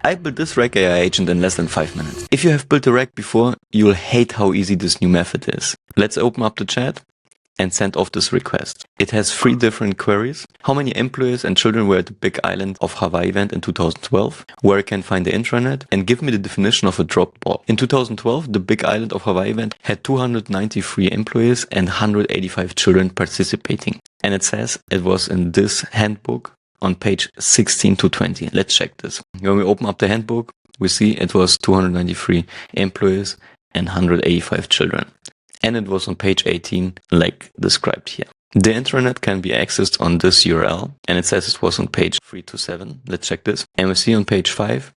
I built this RAG AI agent in less than 5 minutes. If you have built a RAG before, you'll hate how easy this new method is. Let's open up the chat and send off this request. It has 3 different queries. How many employees and children were at the big island of Hawaii event in 2012? Where I can find the intranet? And give me the definition of a dropped ball. In 2012, the big island of Hawaii event had 293 employees and 185 children participating. And it says it was in this handbook on page 16 to 20. Let's check this. When we open up the handbook, we see it was 293 employees and 185 children. And it was on page 18, like described here. The intranet can be accessed on this URL, and it says it was on page 3 to 7. Let's check this. And we see on page 5,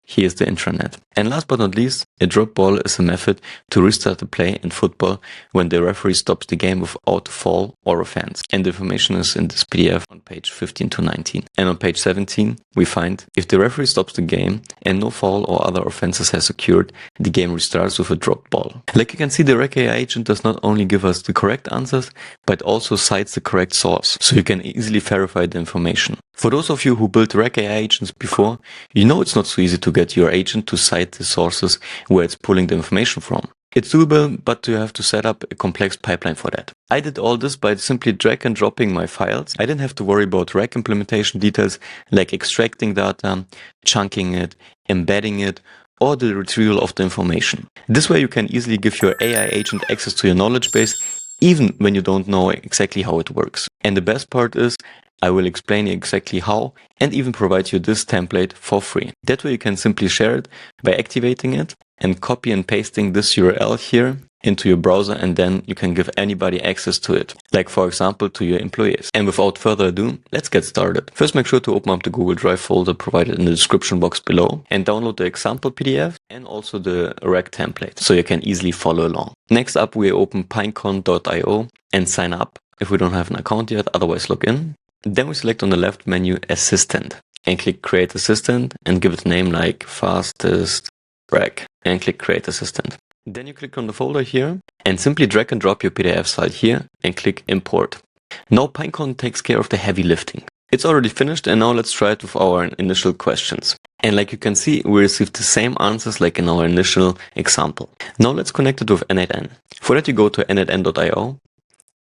here's the intranet. And last but not least, a drop ball is a method to restart the play in football when the referee stops the game without a foul or offense. And the information is in this PDF on page 15 to 19. And on page 17, we find if the referee stops the game and no foul or other offenses has occurred, the game restarts with a drop ball. Like you can see, the RAG AI agent does not only give us the correct answers, but also cites the correct source, so you can easily verify the information. For those of you who built RAG AI agents before, you know it's not so easy to get your agent to cite the sources where it's pulling the information from. It's doable, but you have to set up a complex pipeline for that. I did all this by simply drag and dropping my files. I didn't have to worry about RAG implementation details like extracting data, chunking it, embedding it, or the retrieval of the information. This way you can easily give your AI agent access to your knowledge base, even when you don't know exactly how it works. And the best part is, I will explain you exactly how and even provide you this template for free. That way you can simply share it by activating it and copy and pasting this URL here into your browser, and then you can give anybody access to it, like for example to your employees. And without further ado, let's get started. First, make sure to open up the Google Drive folder provided in the description box below and download the example PDF and also the RAG template so you can easily follow along. Next up, we open pinecone.io and sign up if we don't have an account yet, otherwise log in. Then we select on the left menu Assistant and click Create Assistant and give it a name like Fastest RAG and click Create Assistant. Then you click on the folder here and simply drag and drop your PDF file here and click Import. Now Pinecone takes care of the heavy lifting. It's already finished, and now let's try it with our initial questions. And like you can see, we received the same answers like in our initial example. Now let's connect it with n8n. For that you go to n8n.io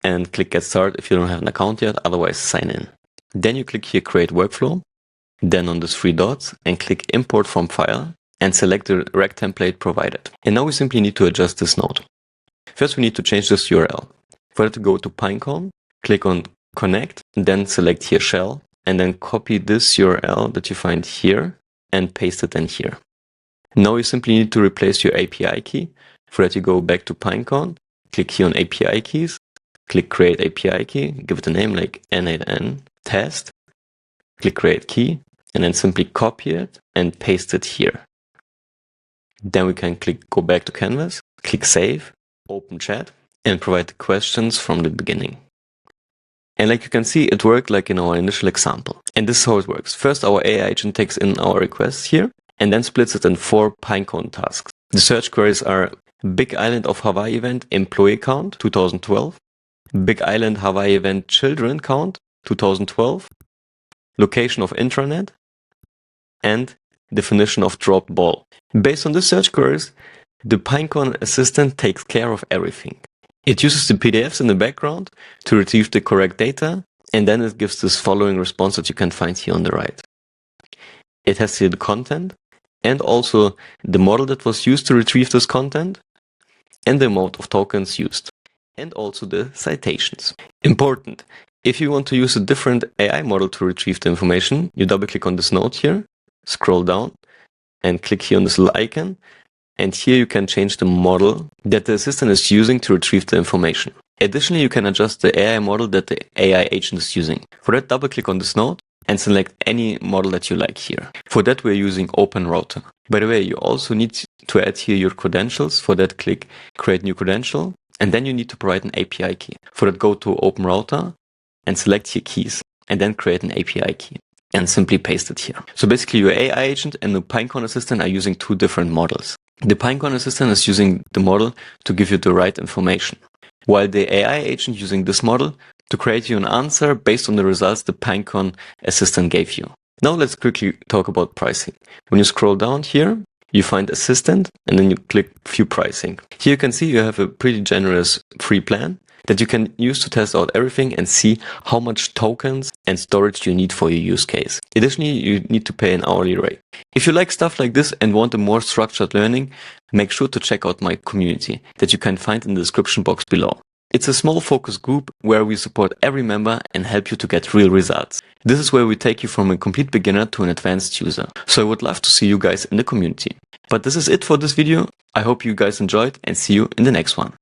and click Get Started if you don't have an account yet, otherwise sign in. Then you click here Create Workflow, then on the 3 dots and click Import from File and select the RAG template provided. And now we simply need to adjust this node. First we need to change this URL. For that to go to Pinecone, click on Connect, then select here Shell, and then copy this URL that you find here and paste it in here. Now you simply need to replace your API key. For that you go back to Pinecone, click here on API keys, click Create API key, give it a name like n8n test, click Create key, and then simply copy it and paste it here. Then we can go back to Canvas, click Save, open chat, and provide the questions from the beginning. And like you can see, it worked like in our initial example. And this is how it works. First, our AI agent takes in our requests here, and then splits it in 4 Pinecone tasks. The search queries are Big Island of Hawaii event employee count 2012, Big Island Hawaii event children count 2012, location of intranet, and definition of dropped ball. Based on the search queries, the Pinecone Assistant takes care of everything. It uses the PDFs in the background to retrieve the correct data, and then it gives this following response that you can find here on the right. It has here the content, and also the model that was used to retrieve this content, and the amount of tokens used, and also the citations. Important, if you want to use a different AI model to retrieve the information, you double click on this node here, scroll down, and click here on this little icon, and here you can change the model that the assistant is using to retrieve the information. Additionally, you can adjust the AI model that the AI agent is using. For that, double click on this node and select any model that you like here. For that, we're using OpenRouter. By the way, you also need to add here your credentials. For that, click Create New Credential, and then you need to provide an API key. For that, go to OpenRouter and select here Keys, and then create an API key, and simply paste it here. So basically, your AI agent and the Pinecone Assistant are using 2 different models. The Pinecone Assistant is using the model to give you the right information, while the AI agent using this model to create you an answer based on the results the Pinecone Assistant gave you. Now let's quickly talk about pricing. When you scroll down here, you find Assistant and then you click View Pricing. Here you can see you have a pretty generous free plan that you can use to test out everything and see how much tokens and storage you need for your use case. Additionally, you need to pay an hourly rate. If you like stuff like this and want a more structured learning, make sure to check out my community that you can find in the description box below. It's a small focus group where we support every member and help you to get real results. This is where we take you from a complete beginner to an advanced user. So I would love to see you guys in the community. But this is it for this video. I hope you guys enjoyed and see you in the next one.